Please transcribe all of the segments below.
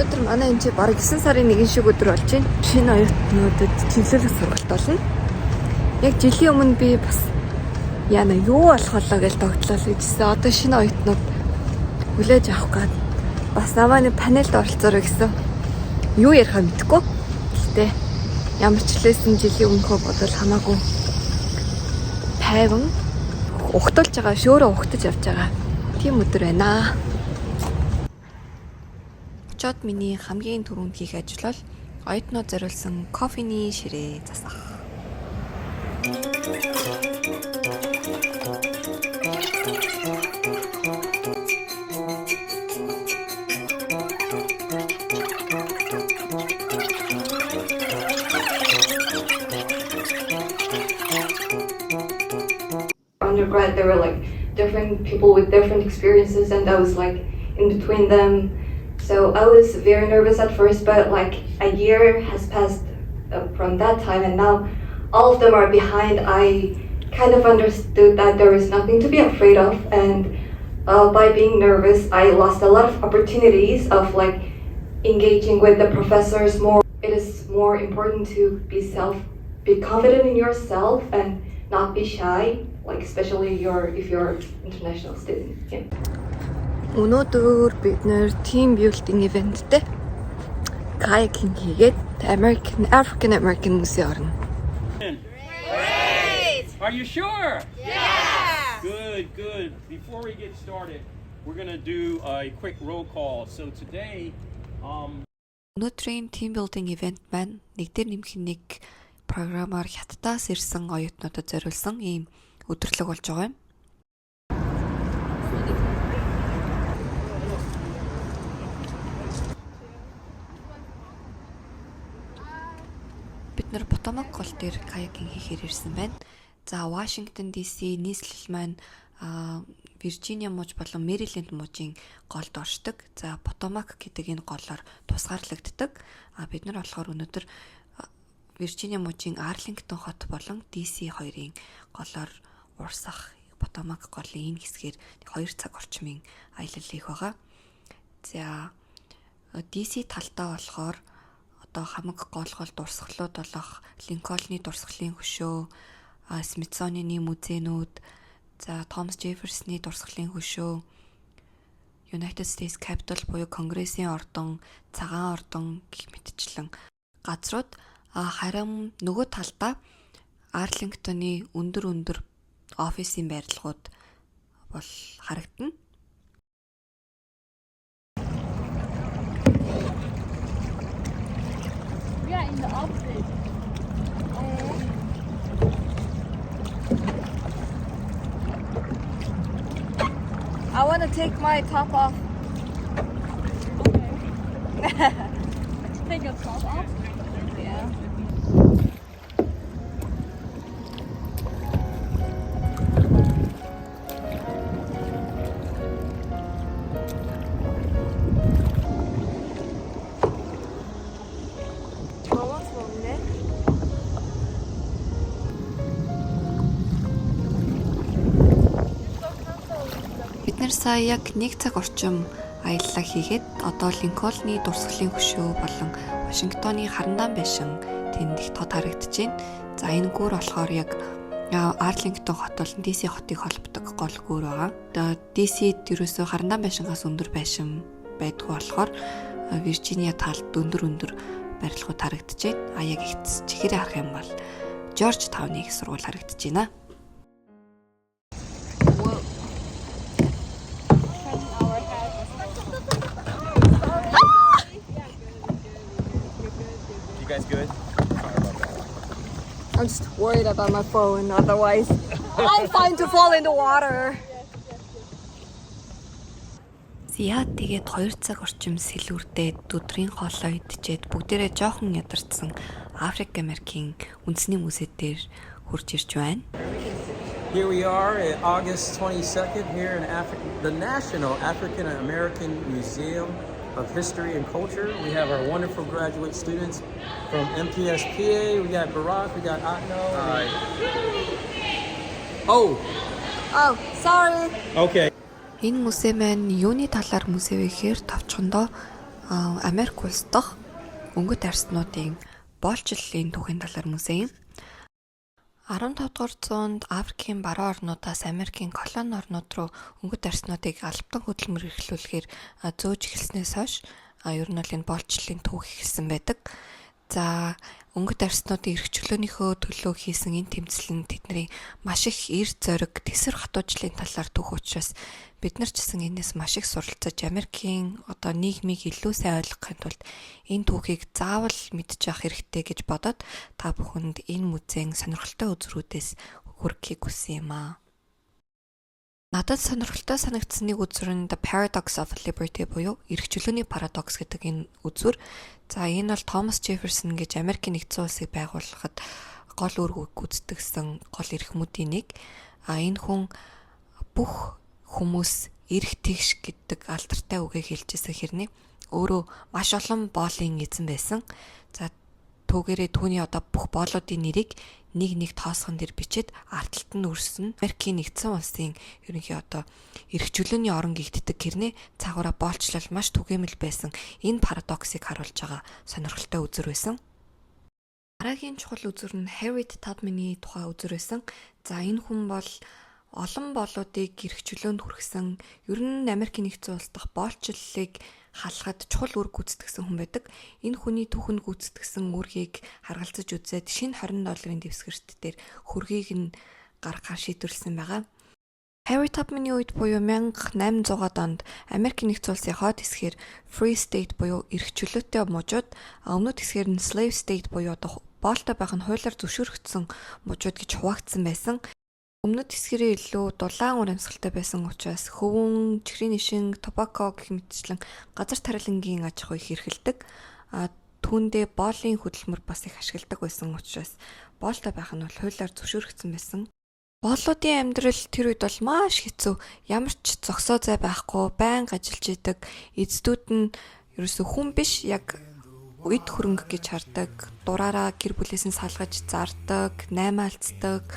Өнөөдөр манай энэ чи бараг 9 сарын 1 шиг өдөр болж байна. Шинэ оюутнуудад чиглэлэх сургалт болно. Яг жилийн өмнө би бас яана юу болох болоо гэж тогтлоо л гэжсэн. Одоо шинэ оюутнууд хүлээж авах гээд бас намайг панелд оролцоорой гэсэн. Юу ярихаа мэдэхгүй. Гэтэ ямар ч хэлсэн жилийн өмнөхөө бодвол хамаагүй тайван ухтуулж байгаа, шөөрөө ухтаж явж байгаа. Тийм өдөр байна. Очоод миний хамгийн түрүүнд хийх ажил бол оюутнууд зориулсан кофений ширээ засах. Undergrad, there were like different people with different experiences, and I was like in between them. So I was very nervous at first, but like a year has passed from that time, and now all of them are behind. I kind of understood that there is nothing to be afraid of, and by being nervous, I lost a lot of opportunities of like engaging with the professors more. It is more important to be confident in yourself and not be shy, like especially if you're international student. Yeah. Өнөөдөр бид нэр team building eventтэй kayaking хийгээд African American хүмүүсийн орно. Great! Are you sure? Yeah! Good. Before we get started, we're going to do a quick roll call. So today, Өнөөдрийн team building event маань нэг дээр нэмэх нэг програмаар хятадаас ирсэн оюутнуудад зориулсан ийм өдөрлөг болж байгаа юм. Бид нэр Потомак гол дээр каякинг хийхээр ирсэн байна. За Вашингтон DC нийслэл маань Виржиниа муж болон Мэриленд мужийн голд оршдог. За Потомак гэдэг энэ голоор тусгаарлагддаг. Бид нар болохоор өнөөдөр Виржиниа мужийн Арлингтон хот болон DC хоёрын голоор урсах Потомак голын энэ хэсгээр 2 цаг орчмын аялал хийх байгаа. За DC талтаа болохоор одоо хамаг гол дурсгалууд болох Линкольны дурсгалын хөшөө, Смитсонины музейнүүд, за Томас Джефферсоны дурсгалын хөшөө, United States Capitol буюу Конгрессийн ордон, цагаан ордон гэх мэтчлэн газрууд харин нөгөө талдаа Арлингтоны өндөр офисын байрлагууд бол харагдана. Yeah, in the opposite. I want to take my top off. Okay. Take your top off. Yeah. Бид нэр сая яг 1 цаг орчим аяллаа хийгээд одоо Линкольны дурсгалын хөшөө болон Вашингтоны харандаан байшин тэнд их тод харагдаж байна. За энэ гүр болохоор яг Арлингтон хот болон DC хотыг холбодог гол гүр байгаа. Одоо DC-д ерөөсөө харандаан байшингаас өндөр байшин байдгүй болохоор Виржиниа талд өндөр барилгууд харагдаж байна. Яг ихц чихээрээ харах юм бол Жорж Тауны их сургууль харагдаж байна. you guys good? I'm just worried about my phone, otherwise I'm fine to fall in the water. Зя тэгээд 2 цаг орчим сэлүүрдээд өдрийн хоолоо идчихэд бүгдээрээ жоохон ядарсан Африк Америкийн үндэсний музей дээр хурж ирж байна. Here we are at August 22nd here in the National African American Museum of History and Culture. We have our wonderful graduate students from MPSPA. We got Barack, we got Atno. Oh, sorry. okay. Энэ музей маань юуны талаар музей вэ гэхээр товчхондоо Америк улс дахь өнгөт арснуудын боолчлолын түүхийн талаар музей юм. 15 дугаар зуунд Африкийн баруун орнуудаас Америкийн колони орнууд руу өнгөт арснуудыг албан хөдөлмөр эрхлүүлэхээр зөөж эхэлснээс хойш ер нь бол энэ боолчлолын түүх эхэлсэн байдаг. За өнгөт арснуудын эрх чөлөөнийхөө төлөө хийсэн энэ тэмцэл нь тэдний маш их эрд зориг тэсвэр хатуужлын талаар түүх учраас бид нар ч гэсэн энэс маш их суралцаж Америкийн нийгмийг илүү сайн ойлгохын тулд энэ түүхийг заавал мэдж явах хэрэгтэй гэж бодоод та бүхэнд энэ музейн сонирхолтой үзрүүдээс хүргэхийг хүсэн юм аа. Надад сонирхолтой санагдсан нэг үзүр нь The Paradox of Liberty буюу эрх чөлөөний парадокс гэдэг энэ үзүр. За энэ бол Томас Джефферсон гэж Америкийн нэгдсэн улсыг байгуулахад гол үүрэг гүйцэтгэсэн гол эрхмүүдийн нэг. Энэ хүн бүх хүмүүс эрх тэгш гэдэг алдартай үгийг хэлжсэн хэрнээ өөрөө маш олон боолын эзэн байсан. За түүгээрээ түүний бүх боолуудын нэрийг нэг тоосгон дээр бичээд ард талд нь өрсөн Америкийн нэгдсэн улсын ерөнхий эрх чөлөөний орон гэгддэг гэрнээ цаагаараа боолчлол маш түгээмэл байсан. Энэ парадоксыг харуулж байгаа сонирхолтой үзүр байсан. Дараагийн чухал үзүр нь Harriet Tubman-ы тухай үзүр байсан. За энэ хүн бол олон боолуудыг эрх чөлөөнд хүргэсэн. Ер нь Америкийн нэгдсэн улс дахь боолчлолыг халахад чухал үүрэг гүйцэтгэсэн хүн байдаг. Энэ хүний түүхэнд гүйцэтгэсэн үүргийг харгалзаж үзээд шинэ $20 дэвсгэрт дээр хөргийг нь гаргахаар шийдвэрлсэн байгаа. Harriet Tubman-ы үед буюу 1800-аад онд Америкийн нэгдсэн улсын хойд хэсгээр Free State буюу эрх чөлөөтэй мужууд, өмнөд хэсгээр нь Slave State буюу боолтой байх нь хуулиар зөвшөөрөгдсөн мужууд гэж хуваагдсан байсан. Өмнөд хэсгэрээ илүү дулаан ур амьсгалтай байсан учраас хөвөн, чихрийн нишин, tobacco гэх мэтчлэн газар тариалангийн аж ахуй их эрхэлдэг. Түүндээ боолын хөдөлмөр бас их ашигладаг байсан учраас боолтой байх нь бол хуулиар зөвшөөрөгдсөн байсан. Боолуудын амьдрал тэр үед бол маш хэцүү. Ямар ч зогсоо зай байхгүй, байнга ажиллаж идэг. Эцдүүд нь ерөөсөө хүн биш, яг үед хөрөнгө гэж хардаг. Дураараа гэр бүлээс нь салгаж зардаг, наймаалцдаг,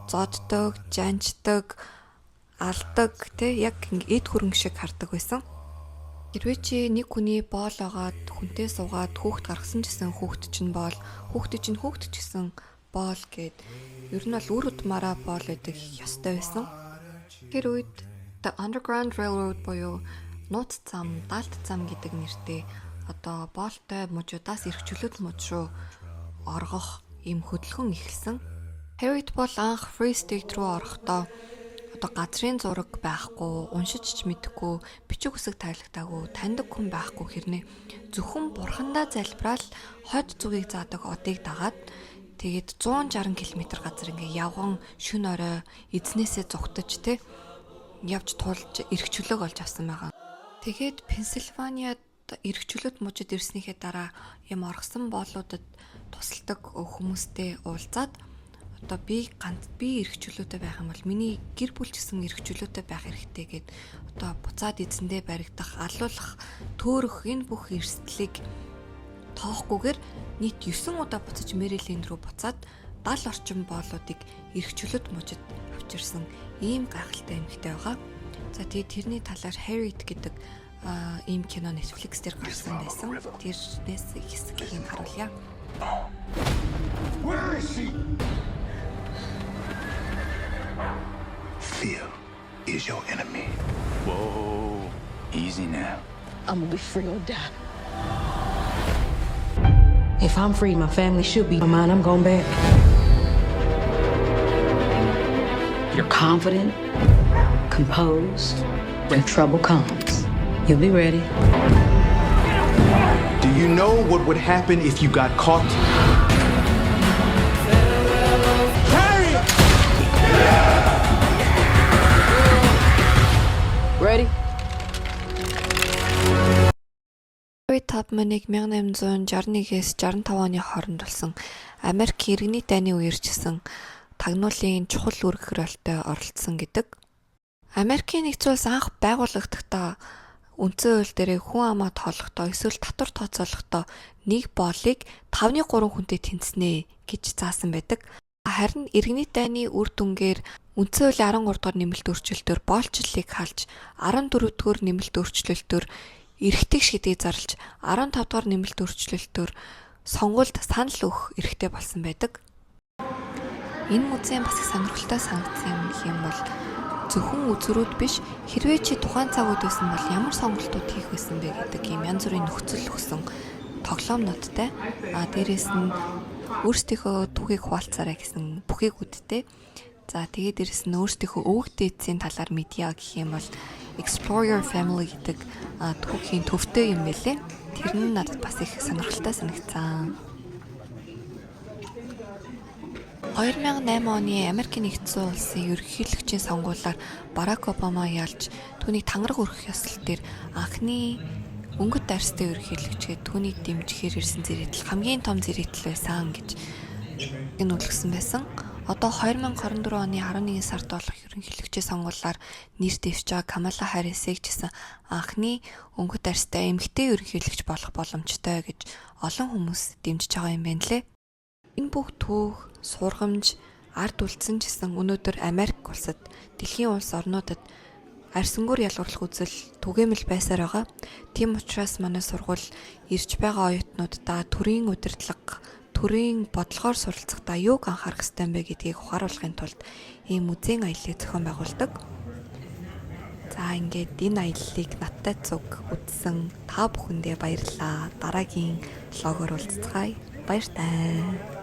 зоддог, жанждаг, алдаг, яг эд хөрөнгө шиг хардаг байсан. Хэрвээ чи нэг хүний боол агаад хүнтэй суугаад хүүхд гаргасан гэсэн хүүхд чинь боол, хүүхд чинь хүүхд ч гэсэн боол гэд ер нь бол үр удмаараа боол байдаг ёстой байсан. Тэр үед The Underground Railroad буюу нууц зам, далд зам гэдэг нэртэй боолтой мужуудаас эрх чөлөөт муж руу оргох ийм хөдөлгөөн эхэлсэн. Harriet бол анх Free State руу орохдоо газрын зураг байхгүй, уншиж ч мэдэхгүй, бичиг үсэг тайлгтаагүй, таньдаг хүн байхгүй хэрнээ зөвхөн бурхандаа залбирал хойд зүгийг заадаг одыг дагаад тэгээд 160 км газар явган шүн орой эзнээсээ зугтаж явж тулж эрх чөлөөг олж авсан байгаа. Тэгээд Пенсильваниад эрх чөлөөт мужид ирснийхээ дараа юм оргсон боолуудад тусалдаг хүмүүстэй уулзаад би эрх чөлөөтэй байх юм бол миний гэр бүл ч гэсэн эрх чөлөөтэй байх хэрэгтэй гэд буцаад эзэндээ баригдах, алуулах, төөрөх энэ бүх эрсдлийг тоохгүйгээр нийт 9 удаа буцаж Мэриленд рүү буцаад 70 орчим боолуудыг эрх чөлөөт мужид авчирсан ийм гайхалтай эмэгтэй байгаа. За тэгээд тэрний талаар Harriet гэдэг ийм кино Netflix дээр гарсан байсан. Тэрнээс хэсгийг харуулъя. Where is she? Fear is your enemy. Whoa, easy now. I'm gonna be free or die. If I'm free, my family should be mine. I'm going back. You're confident, composed. When trouble comes, you'll be ready. Do you know what would happen if you got caught? Ready? Harriet Tubman-ыг 1861-ээс 65 оны хооронд болсон Америк иргэний дайны үеэрчсэн тагнуулын чухал үүрэг хөрөлтөд оролцсон гэдэг. Америкийн нэгдсэн улс анх байгууллагдахдаа үндсэн хууль дээр хүн амаа тоолохдоо эсвэл татвар тооцоолохдоо нэг боолыг 5-3 хүнтэй тэнцэнэ гэж заасан байдаг. Харин иргэний дайны үр дүнгээр үндсэн хуулийн 13 дугаар нэмэлт өөрчлөлтөөр боолчлолыг халж 14 дугаар нэмэлт өөрчлөлтөөр эрэгтэй гэдгийг зарлж 15 дугаар нэмэлт өөрчлөлтөөр сонгуульд санал өгөх эрхтэй болсон байдаг. Энэ музейн бас их сонирхолтой санагдсан юм гэх юм бол зөвхөн үзрүүд биш, хэрвээ чи тухайн цаг үед байсан бол ямар сонголтууд хийх байсан бэ гэдэг юм янз бүрийн нөхцөл өгсөн тоглоомнуудтай. Дээрээс нь өөрсдийнхөө түүхийг хуваалцаарай гэсэн бүхийгүүдтэй. За тэгээд дээрээс нь өөрсдийнхөө өвөг дээдсийн талаар медиа гэх юм бол Explore Your Family гэдэг түүхийн төвтэй юм байлээ. Тэр нь надад бас их сонирхолтой санагцсан. 2008 оны Америкийн нэгдсэн улсын ерөнхийлөгчийн сонгуулиар Барак Обама ялж түүнийг тангараг өргөх ёслол дээр анхны өнгөт арьстай ерөнхийлөгчгээд түүнийг дэмжихээр ирсэн зэрэгтэл хамгийн том зэрэгтэл байсан гэж нөлөөлсөн байсан. Одоо 2024 оны 11 сард болох ерөнхийлөгчийн сонгуулиар нэр дэвшиж байгаа Камала Харрисыг гэсэн анхны өнгөт арьстай эмэгтэй ерөнхийлөгч болох боломжтой гэж олон хүмүүс дэмжиж байгаа юм байна лээ. Энэ бүх түүх, сургамж, ард үлдсэн гэсэн өнөөдөр Америк улсад, дэлхийн улс орнуудад арьсангуйр ялгарлах үзэл түгээмэл байсаар байгаа. Тийм учраас манай сургууль ирж байгаа оюутнуудаа төрийн удирдлага, төрийн бодлогоор суралцахдаа юуг анхаарах ёстой юм бэ гэдгийг ухааруулахын тулд ийм музейн аяллыг зохион байгуулдаг. За ингээд энэ аяллыг надтай цуг үзсэн та бүхэндээ баярлалаа. Дараагийн влогоор уулзцгаая. Баяртай.